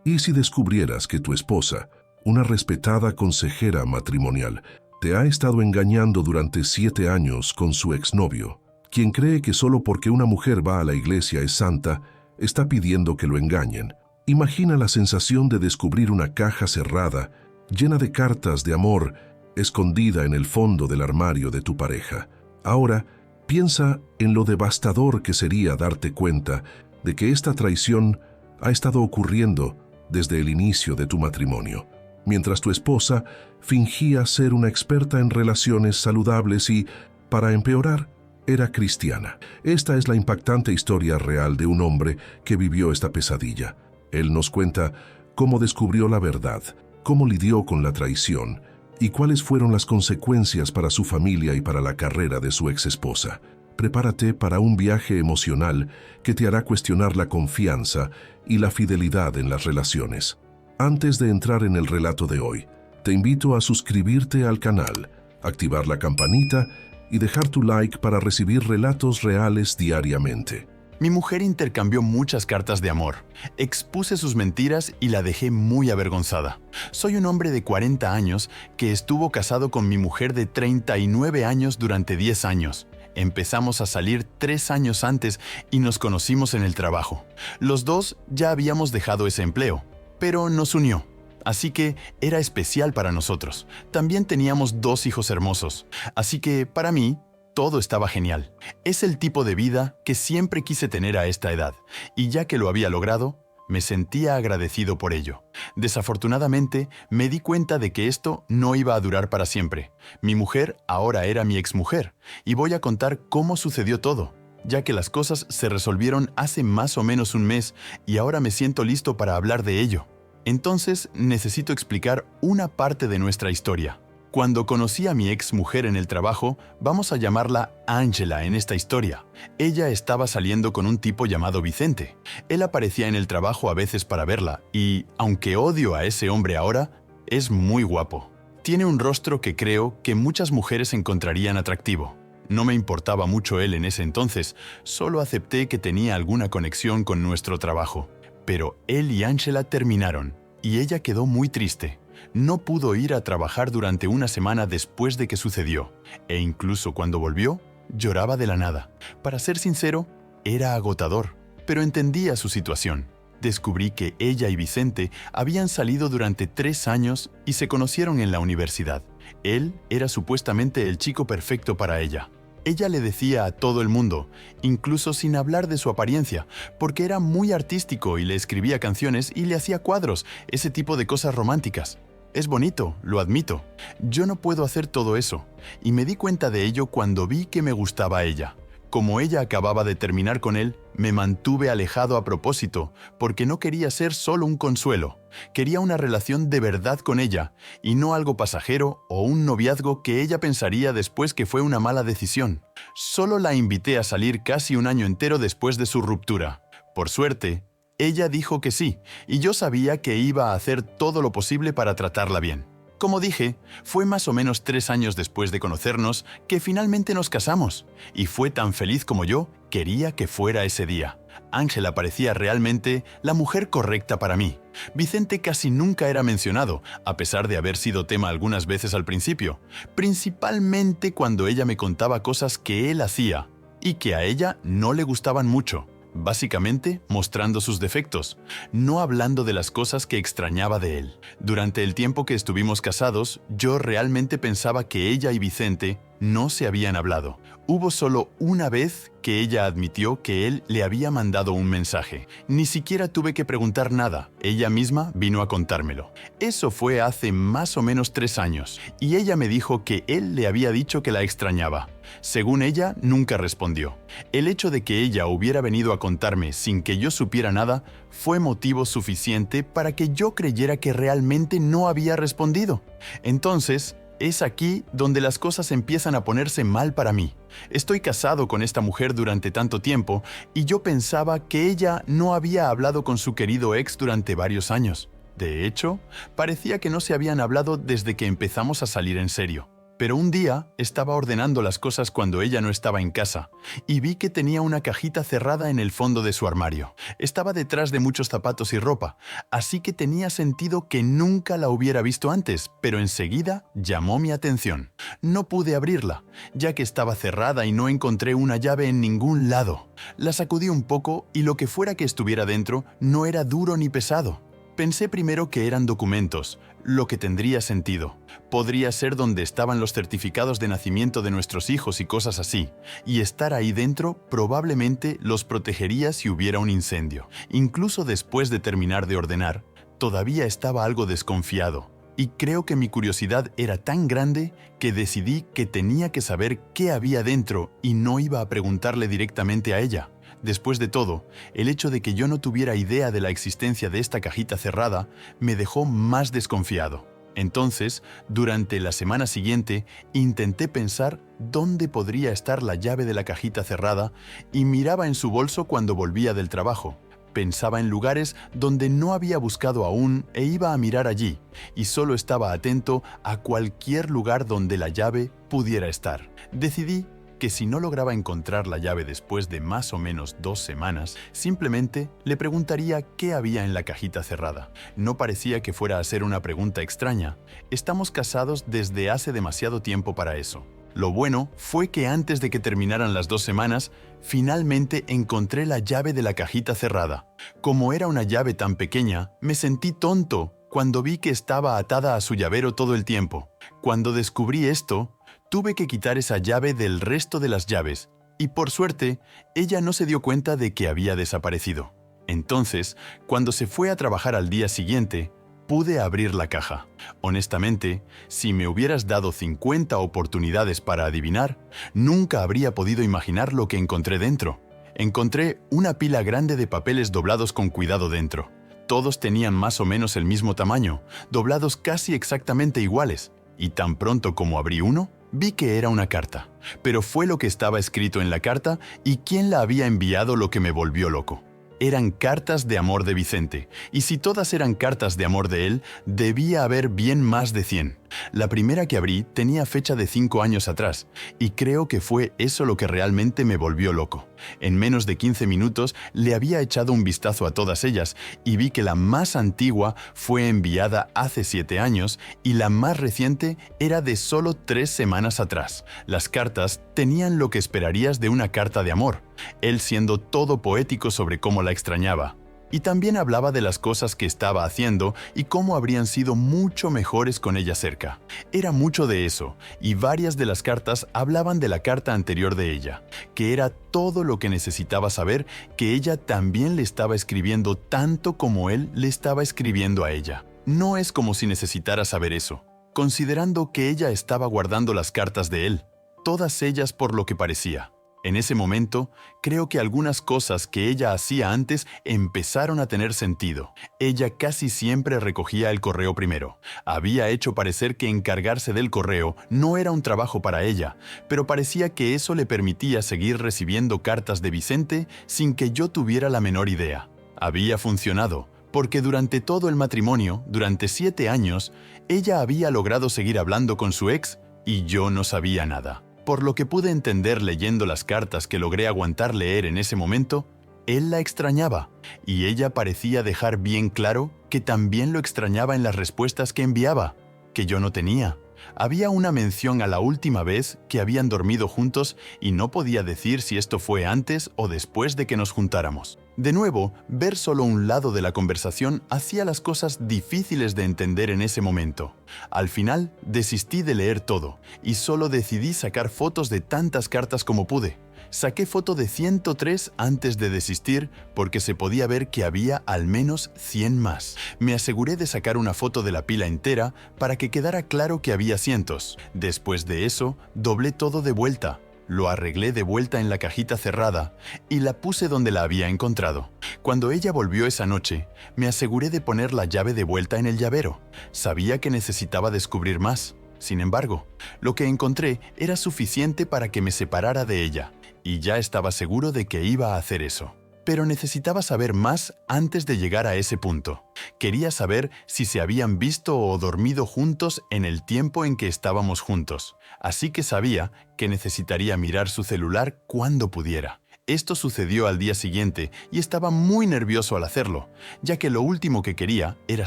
¿Y si descubrieras que tu esposa, una respetada consejera matrimonial, te ha estado engañando durante 7 años con su exnovio, quien cree que solo porque una mujer va a la iglesia es santa, está pidiendo que lo engañen? Imagina la sensación de descubrir una caja cerrada, llena de cartas de amor, escondida en el fondo del armario de tu pareja. Ahora, piensa en lo devastador que sería darte cuenta de que esta traición ha estado ocurriendo desde el inicio de tu matrimonio, mientras tu esposa fingía ser una experta en relaciones saludables y, para empeorar, era cristiana. Esta es la impactante historia real de un hombre que vivió esta pesadilla. Él nos cuenta cómo descubrió la verdad, cómo lidió con la traición y cuáles fueron las consecuencias para su familia y para la carrera de su exesposa. Prepárate para un viaje emocional que te hará cuestionar la confianza y la fidelidad en las relaciones. Antes de entrar en el relato de hoy, te invito a suscribirte al canal, activar la campanita y dejar tu like para recibir relatos reales diariamente. Mi mujer intercambió muchas cartas de amor. Expuse sus mentiras y la dejé muy avergonzada. Soy un hombre de 40 años que estuvo casado con mi mujer de 39 años durante 10 años. Empezamos a salir 3 años antes y nos conocimos en el trabajo. Los dos ya habíamos dejado ese empleo, pero nos unió. Así que era especial para nosotros. También teníamos 2 hijos hermosos. Así que, para mí, todo estaba genial. Es el tipo de vida que siempre quise tener a esta edad, y ya que lo había logrado, me sentía agradecido por ello. Desafortunadamente, me di cuenta de que esto no iba a durar para siempre. Mi mujer ahora era mi exmujer, y voy a contar cómo sucedió todo, ya que las cosas se resolvieron hace más o menos un mes, y ahora me siento listo para hablar de ello. Entonces, necesito explicar una parte de nuestra historia. Cuando conocí a mi ex mujer en el trabajo, vamos a llamarla Ángela en esta historia. Ella estaba saliendo con un tipo llamado Vicente. Él aparecía en el trabajo a veces para verla y, aunque odio a ese hombre ahora, es muy guapo. Tiene un rostro que creo que muchas mujeres encontrarían atractivo. No me importaba mucho él en ese entonces, solo acepté que tenía alguna conexión con nuestro trabajo. Pero él y Ángela terminaron, y ella quedó muy triste. No pudo ir a trabajar durante una semana después de que sucedió, e incluso cuando volvió, lloraba de la nada. Para ser sincero, era agotador, pero entendía su situación. Descubrí que ella y Vicente habían salido durante 3 años y se conocieron en la universidad. Él era supuestamente el chico perfecto para ella. Ella le decía a todo el mundo, incluso sin hablar de su apariencia, porque era muy artístico y le escribía canciones y le hacía cuadros, ese tipo de cosas románticas. Es bonito, lo admito. Yo no puedo hacer todo eso, y me di cuenta de ello cuando vi que me gustaba ella. Como ella acababa de terminar con él, me mantuve alejado a propósito, porque no quería ser solo un consuelo. Quería una relación de verdad con ella, y no algo pasajero o un noviazgo que ella pensaría después que fue una mala decisión. Solo la invité a salir casi un año entero después de su ruptura. Por suerte, ella dijo que sí, y yo sabía que iba a hacer todo lo posible para tratarla bien. Como dije, fue más o menos 3 años después de conocernos que finalmente nos casamos, y fue tan feliz como yo quería que fuera ese día. Ángela parecía realmente la mujer correcta para mí. Vicente casi nunca era mencionado, a pesar de haber sido tema algunas veces al principio, principalmente cuando ella me contaba cosas que él hacía y que a ella no le gustaban mucho. Básicamente mostrando sus defectos, no hablando de las cosas que extrañaba de él. Durante el tiempo que estuvimos casados, yo realmente pensaba que ella y Vicente no se habían hablado. Hubo solo una vez que ella admitió que él le había mandado un mensaje. Ni siquiera tuve que preguntar nada, ella misma vino a contármelo. Eso fue hace más o menos 3 años, y ella me dijo que él le había dicho que la extrañaba. Según ella, nunca respondió. El hecho de que ella hubiera venido a contarme sin que yo supiera nada fue motivo suficiente para que yo creyera que realmente no había respondido. Entonces, es aquí donde las cosas empiezan a ponerse mal para mí. Estoy casado con esta mujer durante tanto tiempo y yo pensaba que ella no había hablado con su querido ex durante varios años. De hecho, parecía que no se habían hablado desde que empezamos a salir en serio. Pero un día estaba ordenando las cosas cuando ella no estaba en casa y vi que tenía una cajita cerrada en el fondo de su armario. Estaba detrás de muchos zapatos y ropa, así que tenía sentido que nunca la hubiera visto antes, pero enseguida llamó mi atención. No pude abrirla, ya que estaba cerrada y no encontré una llave en ningún lado. La sacudí un poco y lo que fuera que estuviera dentro no era duro ni pesado. Pensé primero que eran documentos, lo que tendría sentido. Podría ser donde estaban los certificados de nacimiento de nuestros hijos y cosas así, y estar ahí dentro probablemente los protegería si hubiera un incendio. Incluso después de terminar de ordenar, todavía estaba algo desconfiado, y creo que mi curiosidad era tan grande que decidí que tenía que saber qué había dentro y no iba a preguntarle directamente a ella. Después de todo, el hecho de que yo no tuviera idea de la existencia de esta cajita cerrada me dejó más desconfiado. Entonces, durante la semana siguiente, intenté pensar dónde podría estar la llave de la cajita cerrada y miraba en su bolso cuando volvía del trabajo. Pensaba en lugares donde no había buscado aún e iba a mirar allí, y solo estaba atento a cualquier lugar donde la llave pudiera estar. Decidí que si no lograba encontrar la llave después de más o menos 2 semanas, simplemente le preguntaría qué había en la cajita cerrada. No parecía que fuera a ser una pregunta extraña. Estamos casados desde hace demasiado tiempo para eso. Lo bueno fue que antes de que terminaran las 2 semanas, finalmente encontré la llave de la cajita cerrada. Como era una llave tan pequeña, me sentí tonto cuando vi que estaba atada a su llavero todo el tiempo. Cuando descubrí esto, tuve que quitar esa llave del resto de las llaves, y por suerte, ella no se dio cuenta de que había desaparecido. Entonces, cuando se fue a trabajar al día siguiente, pude abrir la caja. Honestamente, si me hubieras dado 50 oportunidades para adivinar, nunca habría podido imaginar lo que encontré dentro. Encontré una pila grande de papeles doblados con cuidado dentro. Todos tenían más o menos el mismo tamaño, doblados casi exactamente iguales, y tan pronto como abrí uno, vi que era una carta, pero fue lo que estaba escrito en la carta y quién la había enviado lo que me volvió loco. Eran cartas de amor de Vicente, y si todas eran cartas de amor de él, debía haber bien más de 100. La primera que abrí tenía fecha de 5 años atrás, y creo que fue eso lo que realmente me volvió loco. En menos de 15 minutos le había echado un vistazo a todas ellas, y vi que la más antigua fue enviada hace 7 años, y la más reciente era de solo 3 semanas atrás. Las cartas tenían lo que esperarías de una carta de amor, él siendo todo poético sobre cómo la extrañaba. Y también hablaba de las cosas que estaba haciendo y cómo habrían sido mucho mejores con ella cerca. Era mucho de eso, y varias de las cartas hablaban de la carta anterior de ella, que era todo lo que necesitaba saber, que ella también le estaba escribiendo tanto como él le estaba escribiendo a ella. No es como si necesitara saber eso, considerando que ella estaba guardando las cartas de él, todas ellas por lo que parecía. En ese momento, creo que algunas cosas que ella hacía antes empezaron a tener sentido. Ella casi siempre recogía el correo primero. Había hecho parecer que encargarse del correo no era un trabajo para ella, pero parecía que eso le permitía seguir recibiendo cartas de Vicente sin que yo tuviera la menor idea. Había funcionado, porque durante todo el matrimonio, durante 7 años, ella había logrado seguir hablando con su ex y yo no sabía nada. Por lo que pude entender leyendo las cartas que logré aguantar leer en ese momento, él la extrañaba, y ella parecía dejar bien claro que también lo extrañaba en las respuestas que enviaba, que yo no tenía. Había una mención a la última vez que habían dormido juntos y no podía decir si esto fue antes o después de que nos juntáramos. De nuevo, ver solo un lado de la conversación hacía las cosas difíciles de entender en ese momento. Al final, desistí de leer todo y solo decidí sacar fotos de tantas cartas como pude. Saqué foto de 103 antes de desistir porque se podía ver que había al menos 100 más. Me aseguré de sacar una foto de la pila entera para que quedara claro que había cientos. Después de eso, doblé todo de vuelta. Lo arreglé de vuelta en la cajita cerrada y la puse donde la había encontrado. Cuando ella volvió esa noche, me aseguré de poner la llave de vuelta en el llavero. Sabía que necesitaba descubrir más. Sin embargo, lo que encontré era suficiente para que me separara de ella, y ya estaba seguro de que iba a hacer eso. pero necesitaba saber más antes de llegar a ese punto. Quería saber si se habían visto o dormido juntos en el tiempo en que estábamos juntos. Así que sabía que necesitaría mirar su celular cuando pudiera. Esto sucedió al día siguiente y estaba muy nervioso al hacerlo, ya que lo último que quería era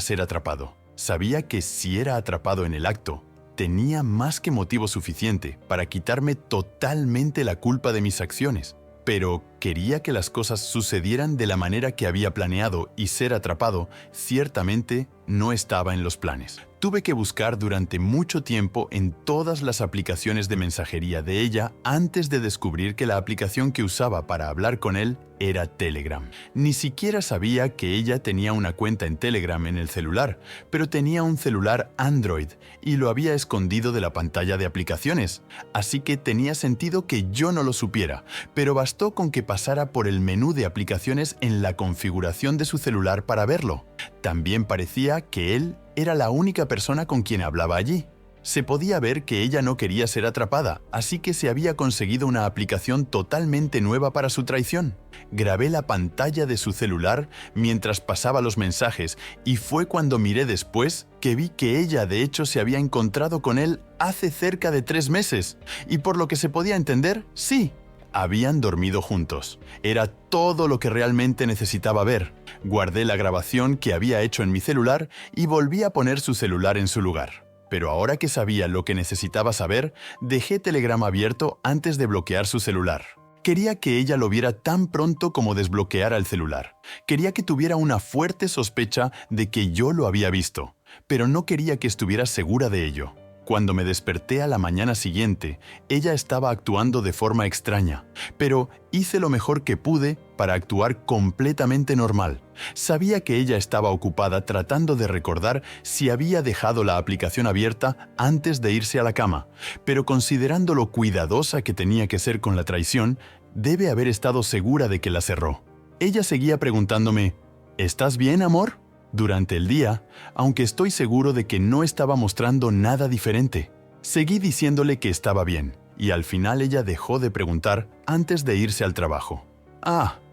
ser atrapado. Sabía que si era atrapado en el acto, tenía más que motivo suficiente para quitarme totalmente la culpa de mis acciones. Pero quería que las cosas sucedieran de la manera que había planeado y ser atrapado ciertamente no estaba en los planes. Tuve que buscar durante mucho tiempo en todas las aplicaciones de mensajería de ella antes de descubrir que la aplicación que usaba para hablar con él era Telegram. Ni siquiera sabía que ella tenía una cuenta en Telegram en el celular, pero tenía un celular Android y lo había escondido de la pantalla de aplicaciones. Así que tenía sentido que yo no lo supiera, pero bastó con que pasara por el menú de aplicaciones en la configuración de su celular para verlo. También parecía que él era la única persona con quien hablaba allí. Se podía ver que ella no quería ser atrapada, así que se había conseguido una aplicación totalmente nueva para su traición. Grabé la pantalla de su celular mientras pasaba los mensajes y fue cuando miré después que vi que ella de hecho se había encontrado con él hace cerca de 3 meses. Y por lo que se podía entender, sí, habían dormido juntos. Era todo lo que realmente necesitaba ver. Guardé la grabación que había hecho en mi celular y volví a poner su celular en su lugar. Pero ahora que sabía lo que necesitaba saber, dejé Telegram abierto antes de bloquear su celular. Quería que ella lo viera tan pronto como desbloqueara el celular. Quería que tuviera una fuerte sospecha de que yo lo había visto, pero no quería que estuviera segura de ello. Cuando me desperté a la mañana siguiente, ella estaba actuando de forma extraña, pero hice lo mejor que pude para actuar completamente normal. Sabía que ella estaba ocupada tratando de recordar si había dejado la aplicación abierta antes de irse a la cama, pero considerando lo cuidadosa que tenía que ser con la traición, debe haber estado segura de que la cerró. Ella seguía preguntándome, ¿estás bien, amor? Durante el día, aunque estoy seguro de que no estaba mostrando nada diferente. Seguí diciéndole que estaba bien, y al final ella dejó de preguntar antes de irse al trabajo.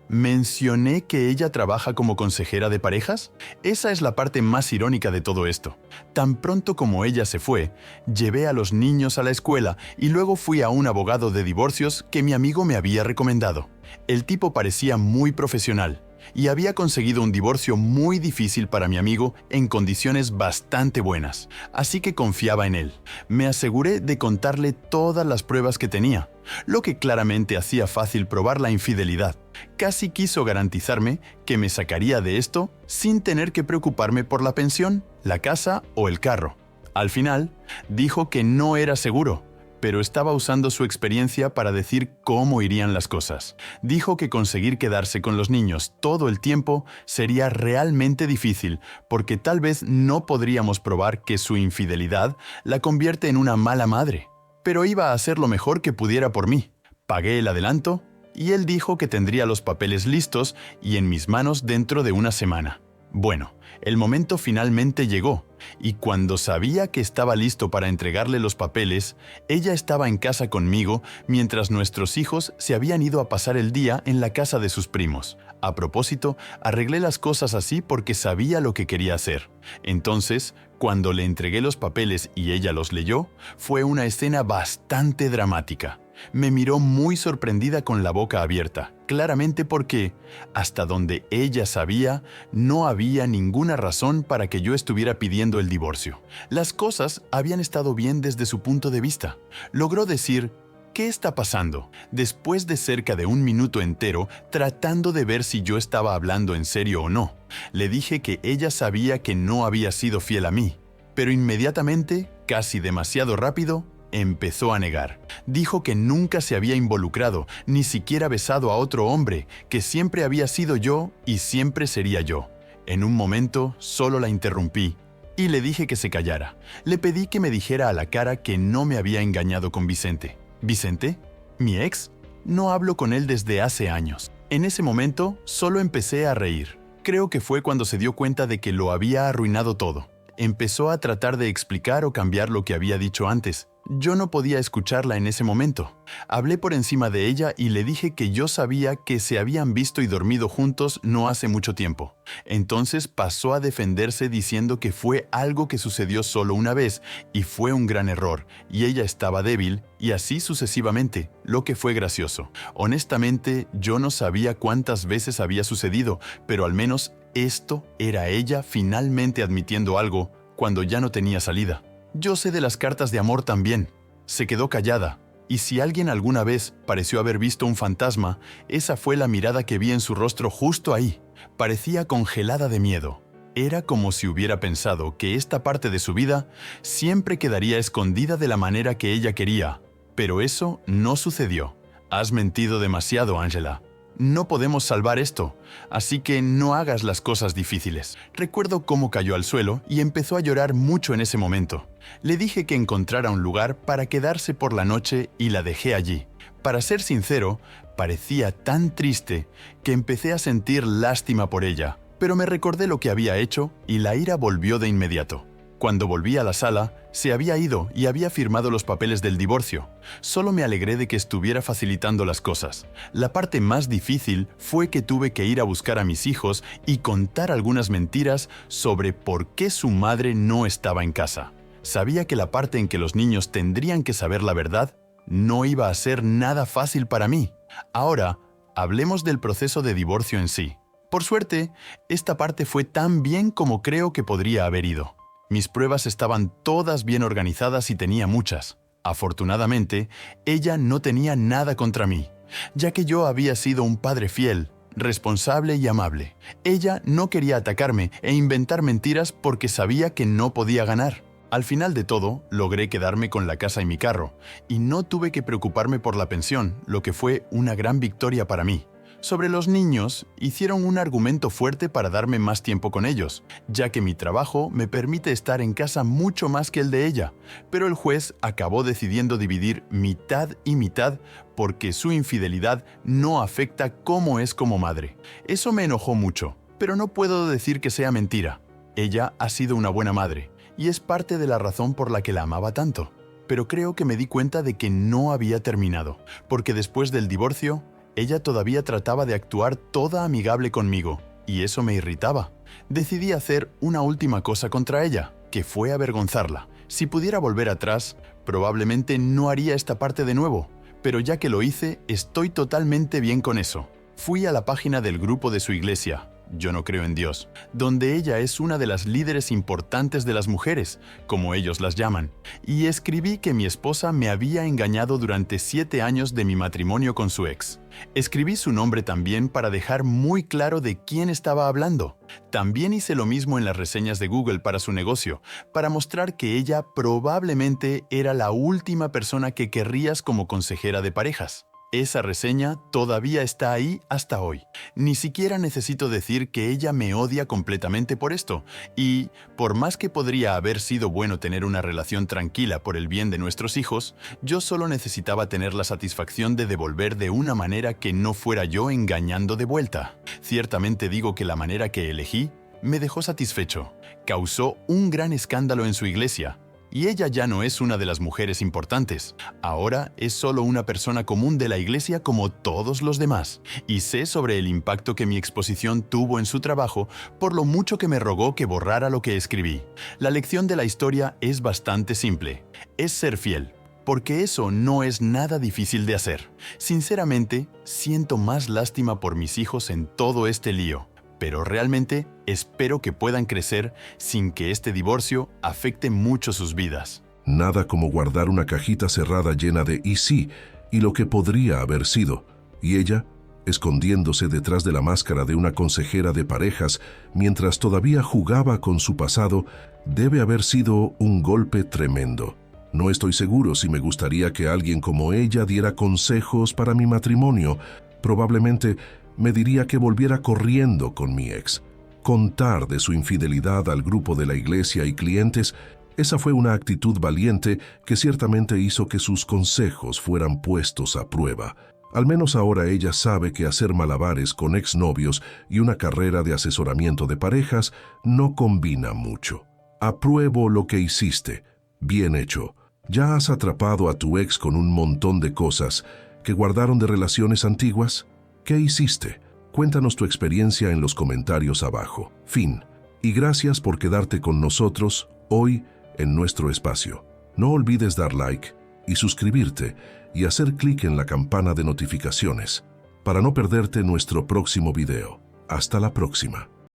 ¿Mencioné que ella trabaja como consejera de parejas? Esa es la parte más irónica de todo esto. Tan pronto como ella se fue, llevé a los niños a la escuela y luego fui a un abogado de divorcios que mi amigo me había recomendado. El tipo parecía muy profesional y había conseguido un divorcio muy difícil para mi amigo en condiciones bastante buenas, así que confiaba en él. Me aseguré de contarle todas las pruebas que tenía, lo que claramente hacía fácil probar la infidelidad. Casi quiso garantizarme que me sacaría de esto sin tener que preocuparme por la pensión, la casa o el carro. Al final, dijo que no era seguro, pero estaba usando su experiencia para decir cómo irían las cosas. Dijo que conseguir quedarse con los niños todo el tiempo sería realmente difícil, porque tal vez no podríamos probar que su infidelidad la convierte en una mala madre. Pero iba a hacer lo mejor que pudiera por mí. Pagué el adelanto, y él dijo que tendría los papeles listos y en mis manos dentro de una semana. Bueno, el momento finalmente llegó, y cuando sabía que estaba listo para entregarle los papeles, ella estaba en casa conmigo mientras nuestros hijos se habían ido a pasar el día en la casa de sus primos. A propósito, arreglé las cosas así porque sabía lo que quería hacer. Entonces, cuando le entregué los papeles y ella los leyó, fue una escena bastante dramática. Me miró muy sorprendida con la boca abierta, claramente porque, hasta donde ella sabía, no había ninguna razón para que yo estuviera pidiendo el divorcio. Las cosas habían estado bien desde su punto de vista. Logró decir, ¿qué está pasando? Después de cerca de 1 minuto entero tratando de ver si yo estaba hablando en serio o no. Le dije que ella sabía que no había sido fiel a mí, pero inmediatamente, casi demasiado rápido, empezó a negar. Dijo que nunca se había involucrado, ni siquiera besado a otro hombre, que siempre había sido yo y siempre sería yo. En un momento, solo la interrumpí y le dije que se callara. Le pedí que me dijera a la cara que no me había engañado con Vicente. ¿Vicente? ¿Mi ex? No hablo con él desde hace años. En ese momento, solo empecé a reír. Creo que fue cuando se dio cuenta de que lo había arruinado todo. Empezó a tratar de explicar o cambiar lo que había dicho antes, Yo no podía escucharla en ese momento. Hablé por encima de ella y le dije que yo sabía que se habían visto y dormido juntos no hace mucho tiempo. Entonces pasó a defenderse diciendo que fue algo que sucedió solo una vez y fue un gran error, y ella estaba débil, y así sucesivamente, lo que fue gracioso. Honestamente, yo no sabía cuántas veces había sucedido, pero al menos esto era ella finalmente admitiendo algo cuando ya no tenía salida. Yo sé de las cartas de amor también. Se quedó callada, y si alguien alguna vez pareció haber visto un fantasma, esa fue la mirada que vi en su rostro justo ahí. Parecía congelada de miedo. Era como si hubiera pensado que esta parte de su vida siempre quedaría escondida de la manera que ella quería. Pero eso no sucedió. Has mentido demasiado, Angela. No podemos salvar esto, así que no hagas las cosas difíciles. Recuerdo cómo cayó al suelo y empezó a llorar mucho en ese momento. Le dije que encontrara un lugar para quedarse por la noche y la dejé allí. Para ser sincero, parecía tan triste que empecé a sentir lástima por ella, pero me recordé lo que había hecho y la ira volvió de inmediato. Cuando volví a la sala, se había ido y había firmado los papeles del divorcio. Solo me alegré de que estuviera facilitando las cosas. La parte más difícil fue que tuve que ir a buscar a mis hijos y contar algunas mentiras sobre por qué su madre no estaba en casa. Sabía que la parte en que los niños tendrían que saber la verdad no iba a ser nada fácil para mí. Ahora, hablemos del proceso de divorcio en sí. Por suerte, esta parte fue tan bien como creo que podría haber ido. Mis pruebas estaban todas bien organizadas y tenía muchas. Afortunadamente, ella no tenía nada contra mí, ya que yo había sido un padre fiel, responsable y amable. Ella no quería atacarme e inventar mentiras porque sabía que no podía ganar. Al final de todo, logré quedarme con la casa y mi carro, y no tuve que preocuparme por la pensión, lo que fue una gran victoria para mí. Sobre los niños, hicieron un argumento fuerte para darme más tiempo con ellos, ya que mi trabajo me permite estar en casa mucho más que el de ella, pero el juez acabó decidiendo dividir mitad y mitad porque su infidelidad no afecta cómo es como madre. Eso me enojó mucho, pero no puedo decir que sea mentira. Ella ha sido una buena madre, y es parte de la razón por la que la amaba tanto. Pero creo que me di cuenta de que no había terminado, porque después del divorcio, ella todavía trataba de actuar toda amigable conmigo, y eso me irritaba. Decidí hacer una última cosa contra ella, que fue avergonzarla. Si pudiera volver atrás, probablemente no haría esta parte de nuevo, pero ya que lo hice, estoy totalmente bien con eso. Fui a la página del grupo de su iglesia, Yo no creo en Dios, donde ella es una de las líderes importantes de las mujeres, como ellos las llaman, y escribí que mi esposa me había engañado durante 7 años de mi matrimonio con su ex. Escribí su nombre también para dejar muy claro de quién estaba hablando. También hice lo mismo en las reseñas de Google para su negocio, para mostrar que ella probablemente era la última persona que querrías como consejera de parejas. Esa reseña todavía está ahí hasta hoy. Ni siquiera necesito decir que ella me odia completamente por esto, y, por más que podría haber sido bueno tener una relación tranquila por el bien de nuestros hijos, yo solo necesitaba tener la satisfacción de devolver de una manera que no fuera yo engañando de vuelta. Ciertamente digo que la manera que elegí me dejó satisfecho. Causó un gran escándalo en su iglesia. Y ella ya no es una de las mujeres importantes. Ahora es solo una persona común de la iglesia como todos los demás. Y sé sobre el impacto que mi exposición tuvo en su trabajo, por lo mucho que me rogó que borrara lo que escribí. La lección de la historia es bastante simple. Es ser fiel. Porque eso no es nada difícil de hacer. Sinceramente, siento más lástima por mis hijos en todo este lío. Pero realmente espero que puedan crecer sin que este divorcio afecte mucho sus vidas. Nada como guardar una cajita cerrada llena de "y sí", y lo que podría haber sido. Y ella, escondiéndose detrás de la máscara de una consejera de parejas mientras todavía jugaba con su pasado, debe haber sido un golpe tremendo. No estoy seguro si me gustaría que alguien como ella diera consejos para mi matrimonio. Probablemente me diría que volviera corriendo con mi ex. Contar de su infidelidad al grupo de la iglesia y clientes, esa fue una actitud valiente que ciertamente hizo que sus consejos fueran puestos a prueba. Al menos ahora ella sabe que hacer malabares con exnovios y una carrera de asesoramiento de parejas no combina mucho. Apruebo lo que hiciste. Bien hecho. ¿Ya has atrapado a tu ex con un montón de cosas que guardaron de relaciones antiguas? ¿Qué hiciste? Cuéntanos tu experiencia en los comentarios abajo. Fin. Y gracias por quedarte con nosotros hoy en nuestro espacio. No olvides dar like y suscribirte y hacer clic en la campana de notificaciones para no perderte nuestro próximo video. Hasta la próxima.